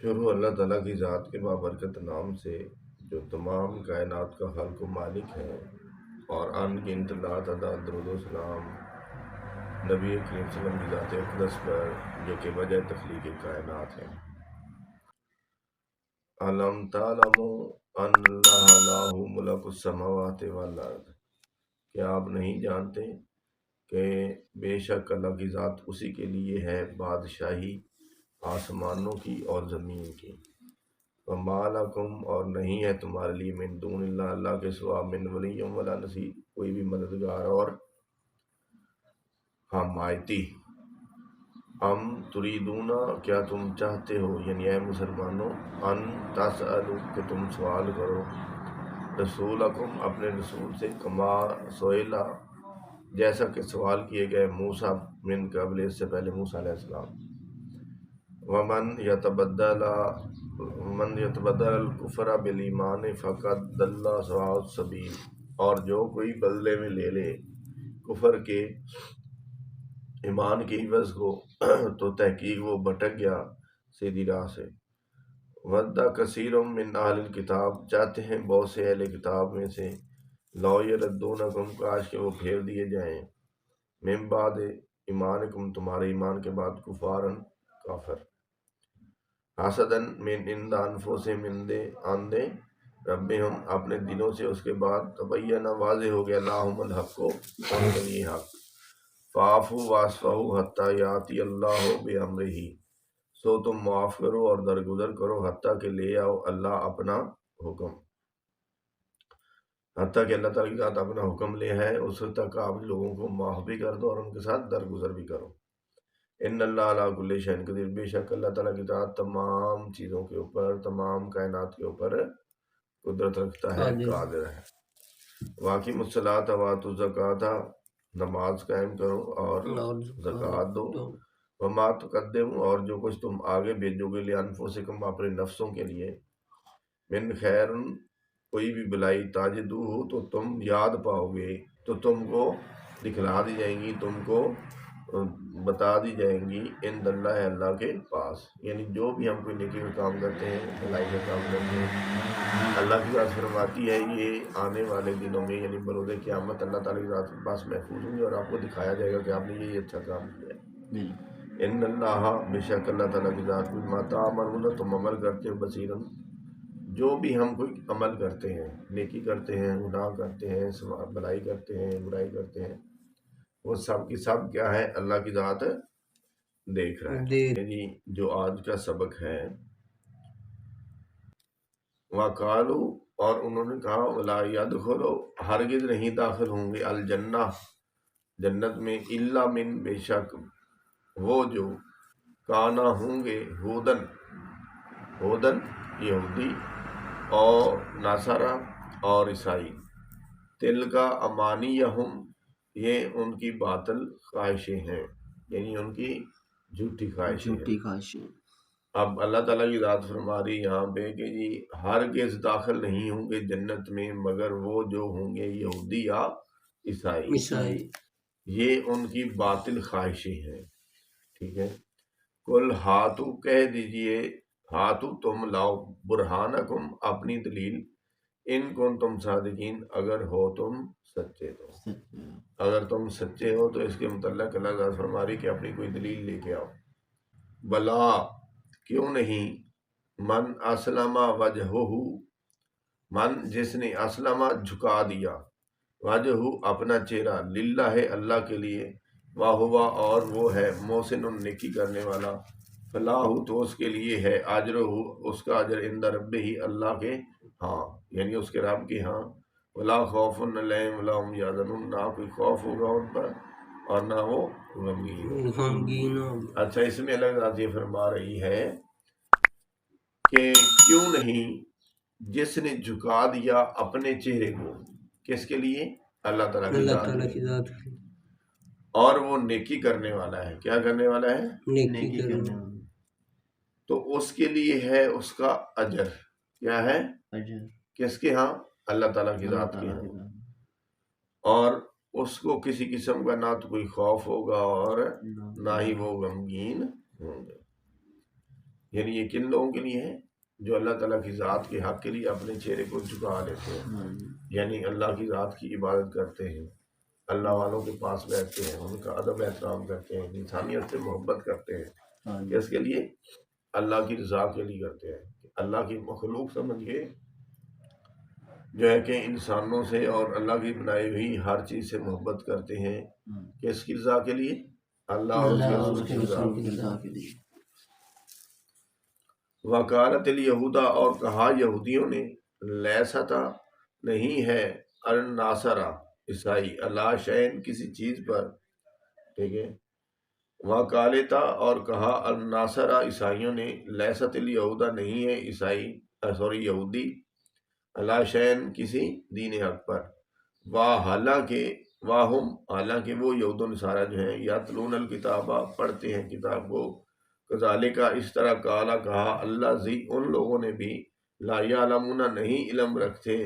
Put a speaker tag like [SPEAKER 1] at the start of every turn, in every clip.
[SPEAKER 1] شروع اللہ تعالیٰ کی ذات کے بابرکت نام سے جو تمام کائنات کا خالق و مالک ہے، اور ان گنت لا تعداد درود و سلام نبی کریم صلی اللہ علیہ وسلم کی ذات اقدس پر جو کہ وجہ تخلیق کائنات ہے۔ علم تعلموا ان اللہ لہ ملک السماوات والارض، کیا آپ نہیں جانتے کہ بے شک اللہ کی ذات اسی کے لیے ہے بادشاہی آسمانوں کی اور زمین کی۔ وما لکم، اور نہیں ہے تمہارے لیے من دون اللہ، اللہ کے سوا من ولی ولا نصیر، کوئی بھی مددگار اور حمایتی۔ ام تریدون، کیا تم چاہتے ہو، یعنی اے مسلمانوں، ان تسألوا، کہ تم سوال کرو، رسولکم، اپنے رسول سے، کما سئلا، جیسا کہ سوال کیے گئے موسیٰ من قبل، اس سے پہلے موسیٰ علیہ السلام۔ ومن یتبدل الکفر بالایمان فقد ضل سواء السبیل، اور جو کوئی بدلے میں لے لے کفر کے ایمان کے عوض کو تو تحقیق وہ بھٹک گیا سیدھی راہ سے۔ ود کثیر من اہل الکتاب، چاہتے ہیں بہت سے اہل کتاب میں سے، لو یردونکم، کاش کہ وہ پھیر دیے جائیں، من بعد ایمانکم، تمہارے ایمان کے بعد، کفارن، کافر، حسدن من عند انفسہم، آندے ربہم، اپنے دلوں سے، اس کے بعد تبین، واضح ہو گیا، لاہم الحق، ان کے لیے حق، فاعفوا واصفحوا حتی یاتی اللہ بامرہ، سو تم معاف کرو اور درگزر کرو حتیٰ کہ لے آؤ اللہ اپنا حکم، حتیٰ کہ اللہ تعالیٰ کی ذات اپنا حکم لے ہے، اس وقت تک آپ لوگوں کو معاف بھی کر دو اور ان کے ساتھ درگزر بھی کرو۔ ان اللہ علی کل شیء قدیر، بے شک اللہ تعالیٰ کی ذات تمام چیزوں کے اوپر، تمام کائنات کے اوپر قدرت رکھتا ہے، قادر ہے۔ واقیم الصلاۃ وآتوا الزکوٰۃ، نماز قائم کرو اور زکوٰۃ دو، وما تقدموا، اور جو کچھ تم آگے بھیجو گے، لانفسکم، اپنے نفسوں کے لیے، من خیر، کوئی بھی بلائی، تاجدو ہو، تو تم یاد پاؤ گے، تو تم کو دکھلا دی جائیں گی، تم کو بتا دی جائیں گی، ان اللہ ہے، اللہ کے پاس، یعنی جو بھی ہم کوئی نیکی کا کام کرتے ہیں، بھلائی کا کام کرتے ہیں، اللہ کی ذات فرماتی ہے یہ آنے والے دنوں میں، یعنی بروز قیامت، اللہ تعالیٰ کی ذات کے پاس محفوظ ہوں گے اور آپ کو دکھایا جائے گا کہ آپ نے یہ اچھا کام کیا ہے۔ ان اللہ، بے شک اللہ تعالیٰ کی ذات، بما تعملون، تم عمل کرتے ہو، بصیرن، جو بھی ہم کوئی عمل کرتے ہیں، نیکی کرتے ہیں، گناہ کرتے ہیں، بھلائی کرتے ہیں، برائی کرتے ہیں، وہ سب کی سب کیا ہے، اللہ کی ذات دیکھ رہا ہے۔ یعنی جو آج کا سبق ہے، وَقَالُوا، اور انہوں نے کہا، وَلَا يَدْخُلُ، ہرگز نہیں داخل ہوں گے، الجنہ، جنت میں، الا من، بے شک وہ جو، کانا ہوں گے، ہودن یہودی، اور ناصرہ اور عیسائی، تل کا امانیہم، یہ ان کی باطل خواہشیں ہیں، یعنی ان کی جھوٹی خواہشیں ہیں۔ اب اللہ تعالیٰ کی ذات فرما رہی یہاں پہ کہ جی ہرگز داخل نہیں ہوں گے جنت میں مگر وہ جو ہوں گے یہودی یا عیسائی، یہ ان کی باطل خواہشیں ہیں، ٹھیک ہے۔ کل ہاتھو، کہہ دیجئے، ہاتھو، تم لاؤ، برہانکم، اپنی دلیل، ان کن تم صادقین، اگر ہو تم سچے، تو اگر تم سچے ہو تو اس کے متعلق اللہ تعالیٰ فرما رہی کہ اپنی کوئی دلیل لے کے آؤ۔ بلا، کیوں نہیں، من اسلم وجہہ، من، جس نے، اسلم، جھکا دیا، وجہہ، اپنا چہرہ، للہ، اللہ کے لیے، واہوا، اور وہ ہے، محسن، نیکی کرنے والا، فلاح، تو اس کے لیے ہے، اجرہ، اس کا اجر، عند ربہ، اللہ کے ہاں، یعنی اس کے رب کے ہاں، ولا خوف علیہم ولا هم یحزنون، نہ کوئی خوف ہوگا ان پر اور نہ وہ غمگین ہوں۔ اچھا، اس میں اللہ ذات یہ فرما رہی ہے کہ کیوں نہیں، جس نے جھکا دیا اپنے چہرے کو، کس کے لیے، اللہ تعالیٰ کی ذات، اور وہ نیکی کرنے والا ہے، کیا کرنے والا ہے، نیکی کرنے والا، تو اس کے لیے ہے اس کا اجر، کیا ہے، اجر، کس کے ہاں، اللہ تعالیٰ کی ذات کے ہاں، اور اس کو کسی قسم کا نہ تو کوئی خوف ہوگا اور نہ ہی وہ غمگین ہوں گے۔ یعنی یہ کن لوگوں کے لیے ہے؟ جو اللہ تعالیٰ کی ذات کے حق کے لیے اپنے چہرے کو جھکا لیتے ہیں، یعنی اللہ کی ذات کی عبادت کرتے ہیں، اللہ والوں کے پاس بیٹھتے ہیں، ان کا ادب احترام کرتے ہیں، انسانیت سے محبت کرتے ہیں، اس کے لیے اللہ کی رضا کے لیے کرتے ہیں، اللہ کی مخلوق سمجھ کے جو ہے کہ انسانوں سے اور اللہ کی بنائی ہوئی ہر چیز سے محبت کرتے ہیں، کس کی رضا کے لیے؟ اللہ اور اس کے رسول کی رضا کے لیے۔ وکالت الیہودا، اور کہا یہودیوں نے، لیستا نہیں ہے، الناصرہ عیسائی، اللہ شین کسی چیز پر، ٹھیک ہے۔ وکالتا، اور کہا الناصرہ عیسائیوں نے، لیست الیہودا نہیں ہے عیسائی یہودی، اللہ شین کسی دین حق پر، حالانکہ وہ یہود و نصارہ جو ہیں یتلون الکتابہ پڑھتے ہیں کتاب کو، کذالک اس طرح کالا کہا، اللہ زی ان لوگوں نے بھی، لا یعلمون نہیں علم رکھتے،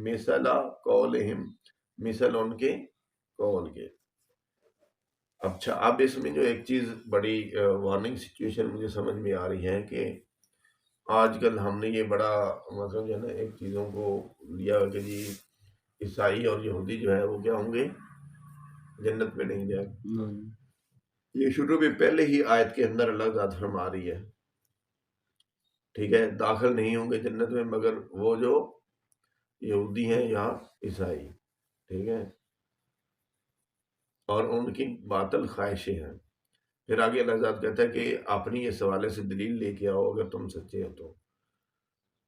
[SPEAKER 1] مثل قولہم مثل ان کے قول کے۔ اچھا، اب اس میں جو ایک چیز بڑی وارننگ سچویشن مجھے سمجھ میں آ رہی ہے کہ آج کل ہم نے یہ بڑا مطلب جو ہے نا ایک چیزوں کو لیا کہ جی عیسائی اور یہودی جو ہے وہ کیا ہوں گے، جنت میں نہیں جائیں گے۔ یہ شروع میں پہلے ہی آیت کے اندر اللہ ذات فرما رہی ہے، ٹھیک ہے، داخل نہیں ہوں گے جنت میں مگر وہ جو یہودی ہیں یا عیسائی، ٹھیک ہے، اور ان کی باطل خواہشیں ہیں۔ پھر آگے اللہ ذات کہتا ہے کہ اپنی اس حوالے سے دلیل لے کے آؤ اگر تم سچے ہو تو۔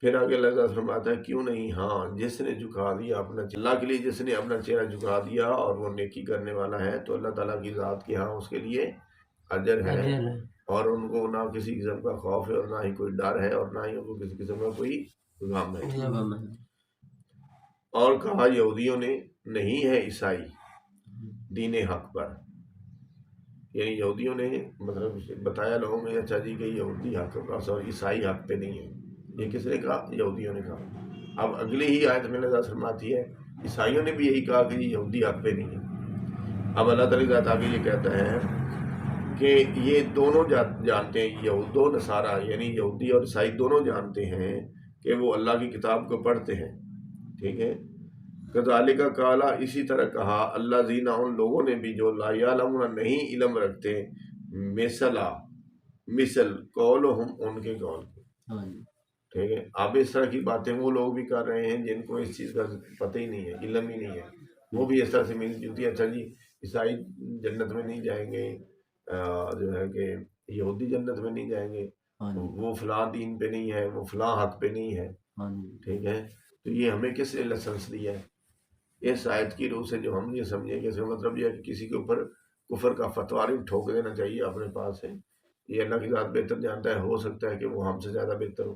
[SPEAKER 1] پھر آگے اللہ ذات فرماتا ہے کیوں نہیں، ہاں جس نے جھکا دیا اپنا اللہ کے لیے، جس نے اپنا چہرہ جھکا دیا اور وہ نیکی کرنے والا ہے تو اللہ تعالیٰ کی ذات کے ہاں اس کے لیے اجر ہے، اور ان کو نہ کسی قسم کا خوف ہے اور نہ ہی کوئی ڈر ہے اور نہ ہی ان کو کسی قسم کا کوئی غم ہے۔ اور کہا یہودیوں نے نہیں ہے عیسائی دین حق پر، یعنی یہودیوں نے مطلب بتایا لوگوں میں، اچھا جی کہ یہودی حق پر اور عیسائی حق پہ نہیں ہے۔ یہ کس نے کہا؟ یہودیوں نے کہا۔ اب اگلی ہی آیت میں اللہ فرماتی ہے عیسائیوں نے بھی یہی کہا کہ یہودی حق پہ نہیں ہے۔ اب اللہ تعالیٰ ذات آگے یہ کہتا ہے کہ یہ دونوں جانتے ہیں، یہود و نصارہ یعنی یہودی اور عیسائی دونوں جانتے ہیں کہ وہ اللہ کی کتاب کو پڑھتے ہیں، ٹھیک ہے۔ کذالک کالا اسی طرح کہا، اللہ زینا ان لوگوں نے بھی جو لا یعلمون نہیں علم رکھتے، مثل قولہم ان کے قول کے، ٹھیک ہے۔ اب اس طرح کی باتیں وہ لوگ بھی کر رہے ہیں جن کو اس چیز کا پتہ ہی نہیں ہے، علم ہی نہیں ہے، وہ بھی اس طرح سے مل جلتی ہے، اچھا جی عیسائی جنت میں نہیں جائیں گے، جو ہے کہ یہودی جنت میں نہیں جائیں گے، وہ فلاں دین پہ نہیں ہے، وہ فلاں حق پہ نہیں ہے، ٹھیک ہے۔ تو یہ ہمیں کس نے لائسنس دیا ہے؟ اس آیت کی روح سے جو ہم یہ سمجھیں کہ اس کا مطلب یہ ہے کہ کسی کے اوپر کفر کا فتویٰ ٹھوک دینا چاہیے اپنے پاس سے، یہ اللہ کی ذات بہتر جانتا ہے، ہو سکتا ہے کہ وہ ہم سے زیادہ بہتر ہو۔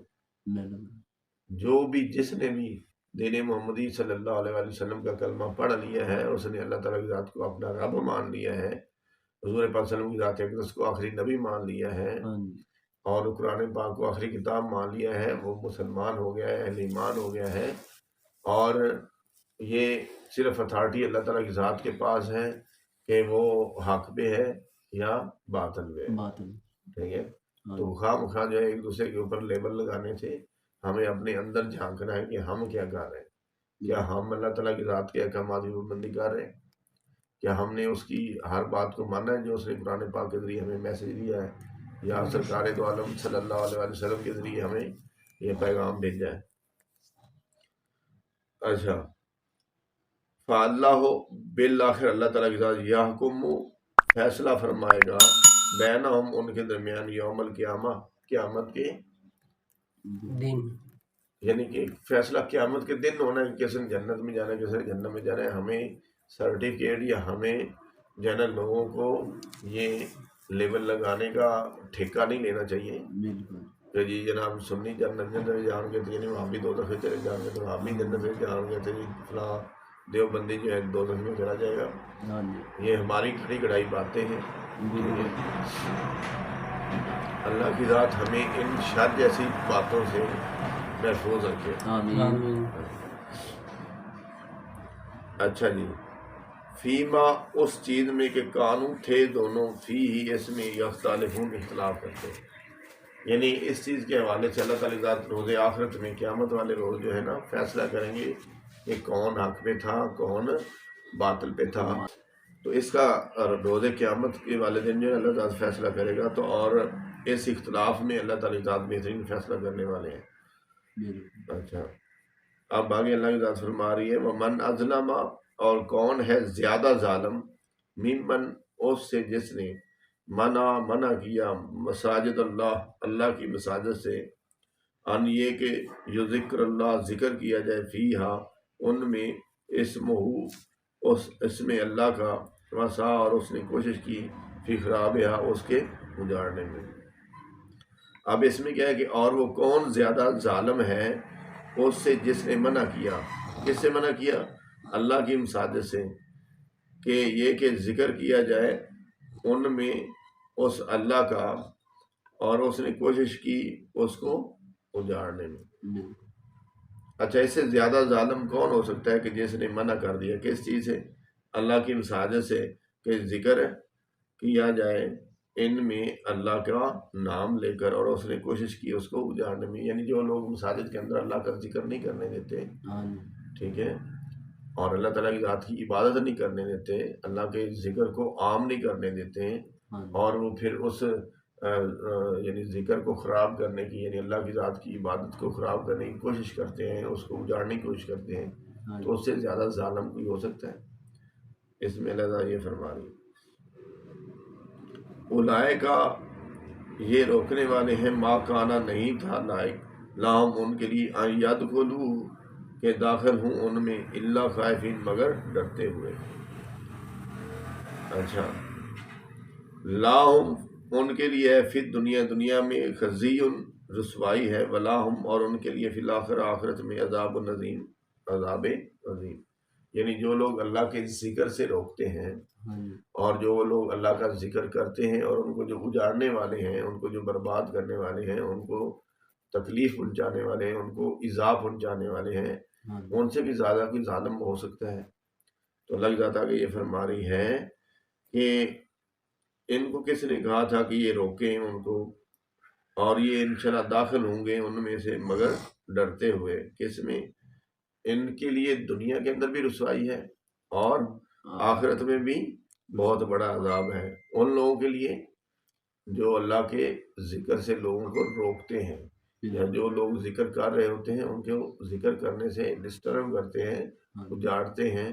[SPEAKER 1] جو بھی جس نے بھی دین محمدی صلی اللہ علیہ وآلہ وسلم کا کلمہ پڑھ لیا ہے، اس نے اللہ تعالیٰ کی ذات کو اپنا رب مان لیا ہے، حضور پاک صلی اللہ علیہ وسلم کی ذات اقدس کو آخری نبی مان لیا ہے، اور قرآن پاک کو آخری کتاب مان لیا ہے، وہ مسلمان ہو گیا ہے، اہل ایمان ہو گیا ہے، اور یہ صرف اتھارٹی اللہ تعالیٰ کی ذات کے پاس ہے کہ وہ حق پہ ہے یا باطل پہ ہے، ٹھیک ہے۔ تو خواہ مخواہ جو ہے ایک دوسرے کے اوپر لیبل لگانے سے ہمیں اپنے اندر جھانکنا ہے کہ ہم کیا کر رہے ہیں، کیا ہم اللہ تعالیٰ کی ذات کے احکامات کی پابندی کر رہے ہیں، کیا ہم نے اس کی ہر بات کو مانا ہے جو اس نے قرآن پاک کے ذریعے ہمیں میسج دیا ہے، یا سرکار دو عالم صلی اللہ علیہ وآلہ وسلم کے ذریعے ہمیں یہ پیغام بھیجا ہے۔ اچھا، فاللہ بالآخر اللہ تعالیٰ کے ساتھ یحکم فیصلہ فرمائے گا بینہم ان کے درمیان یوم القیامہ قیامت کے دن، یعنی کہ فیصلہ قیامت کے دن ہونا ہے، کس نے جنت میں جانا ہے کس نے جہنم میں جانا ہے۔ ہمیں سرٹیفکیٹ یا ہمیں جو ہے نا لوگوں کو یہ لیبل لگانے کا ٹھیکہ نہیں لینا چاہیے کہ جی جناب سنی جنت میں جان گے تو یعنی وہاں بھی دو دفعے چلے جان گے، تو وہاں بھی جنت میں جان گے تو جی فلاں دیوبندی جو ہے دو دفعے میں چلا جائے گا۔ یہ ہماری کھڑی کڑائی باتیں ہیں۔ اللہ کی ذات ہمیں ان شر جیسی باتوں سے محفوظ رکھے۔ آمین۔ اچھا جی، فیما اس چیز میں کہ کانوں تھے دونوں، فی ہی اس میں یختلفون اختلاف کرتے ہیں۔ یعنی اس چیز کے حوالے سے اللہ تعالیٰ ذات روز آخرت میں قیامت والے روز جو ہے نا فیصلہ کریں گے کہ کون حق پہ تھا کون باطل پہ تھا. تو اس کا روز قیامت کے والے دن جو ہے اللہ تعالیٰ فیصلہ کرے گا. تو اور اس اختلاف میں اللہ تعالیٰ ذات بہترین فیصلہ کرنے والے ہیں. اچھا اب آگے اللہ کی ذات فرما رہی ہے وَمَنْ أَظْلَمَ اور کون ہے زیادہ ظالم ممن اس سے جس نے منع کیا مساجد اللہ کی مساجد سے ان یہ کہ جو ذکر اللہ ذکر کیا جائے فیہا ان میں اس میں اللہ کا وسا اور اس نے کوشش کی فی خرابہا اس کے اجاڑنے میں. اب اس میں کیا ہے کہ اور وہ کون زیادہ ظالم ہے اس سے جس نے منع کیا. کس سے منع کیا؟ اللہ کی مساجد سے کہ یہ کہ ذکر کیا جائے ان میں اس اللہ کا اور اس نے کوشش کی اس کو اجاڑنے میں. اچھا اس سے زیادہ ظالم کون ہو سکتا ہے کہ جس نے منع کر دیا کس چیز سے؟ اللہ کی مساجد سے کہ ذکر کیا جائے ان میں اللہ کا نام لے کر اور اس نے کوشش کی اس کو اجاڑنے میں. یعنی جو لوگ مساجد کے اندر اللہ کا ذکر نہیں کرنے دیتے ٹھیک ہے اور اللہ تعالیٰ کی ذات کی عبادت نہیں کرنے دیتے اللہ کے ذکر کو عام نہیں کرنے دیتے اور وہ پھر اس یعنی ذکر کو خراب کرنے کی یعنی اللہ کی ذات کی عبادت کو خراب کرنے کی کوشش کرتے ہیں اس کو اجاڑنے کی کوشش کرتے ہیں تو اس سے زیادہ ظالم کوئی ہو سکتا ہے؟ اس میں اللہ تعالیٰ یہ فرما رہی اولئک یہ روکنے والے ہیں ما کانا نہیں تھا لائق لاہم ان کے لیے ان یدخلوا کہ داخل ہوں ان میں الا خائفین مگر ڈرتے ہوئے. اچھا لاہم ان کے لیے ہے فی دنیا میں خزی رسوائی ہے ولاہم اور ان کے لیے فی الآخرہ آخرت میں عذاب العظیم عذاب عظیم. یعنی جو لوگ اللہ کے ذکر سے روکتے ہیں اور جو لوگ اللہ کا ذکر کرتے ہیں اور ان کو جو اجاڑنے والے ہیں ان کو جو برباد کرنے والے ہیں ان کو تکلیف پہنچانے والے ہیں ان کو ایذا پہنچانے والے ہیں ان سے بھی زیادہ کوئی ظالم ہو سکتا ہے. تو اللہ کی ذات آگے یہ فرما رہی ہے کہ ان کو کس نے کہا تھا کہ یہ روکیں ان کو اور یہ انشاءاللہ داخل ہوں گے ان میں سے مگر ڈرتے ہوئے. کس میں؟ ان کے لیے دنیا کے اندر بھی رسوائی ہے اور آخرت میں بھی بہت بڑا عذاب ہے ان لوگوں کے لیے جو اللہ کے ذکر سے لوگوں کو روکتے ہیں یا جو لوگ ذکر کر رہے ہوتے ہیں ان کو ذکر کرنے سے ڈسٹرب کرتے ہیں اجاڑتے ہیں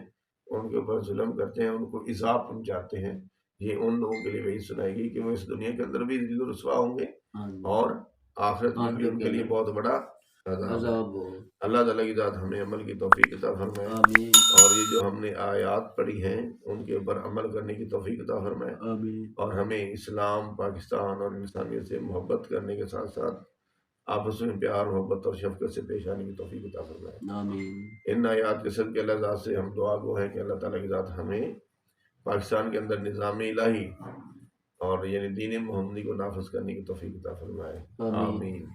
[SPEAKER 1] ان کے اوپر ظلم کرتے ہیں ان کو ایذا پہنچاتے ہیں. یہ ان لوگوں کے لیے وہی سنائے گی کہ وہ اس دنیا کے اندر بھی ذل و رسوا ہوں گے اور آخرت میں بھی ان کے لیے بہت بڑا عذاب. اللہ تعالیٰ کی ذات ہمیں عمل کی توفیق عطا فرمائے اور یہ جو ہم نے آیات پڑھی ہیں ان کے اوپر عمل کرنے کی توفیق عطا فرمائے اور ہمیں اسلام پاکستان اور انسانیت سے محبت کرنے کے ساتھ ساتھ آپس میں پیار محبت اور شفقت سے پیش آنے کی توفیق عطا فرمائے. ان آیات کے صدقے اللہ ذات سے ہم دعا گو ہیں کہ اللہ تعالیٰ کی ذات ہمیں پاکستان کے اندر نظام الہی اور یعنی دین محمدی کو نافذ کرنے کی توفیق عطا فرمائے. آمین.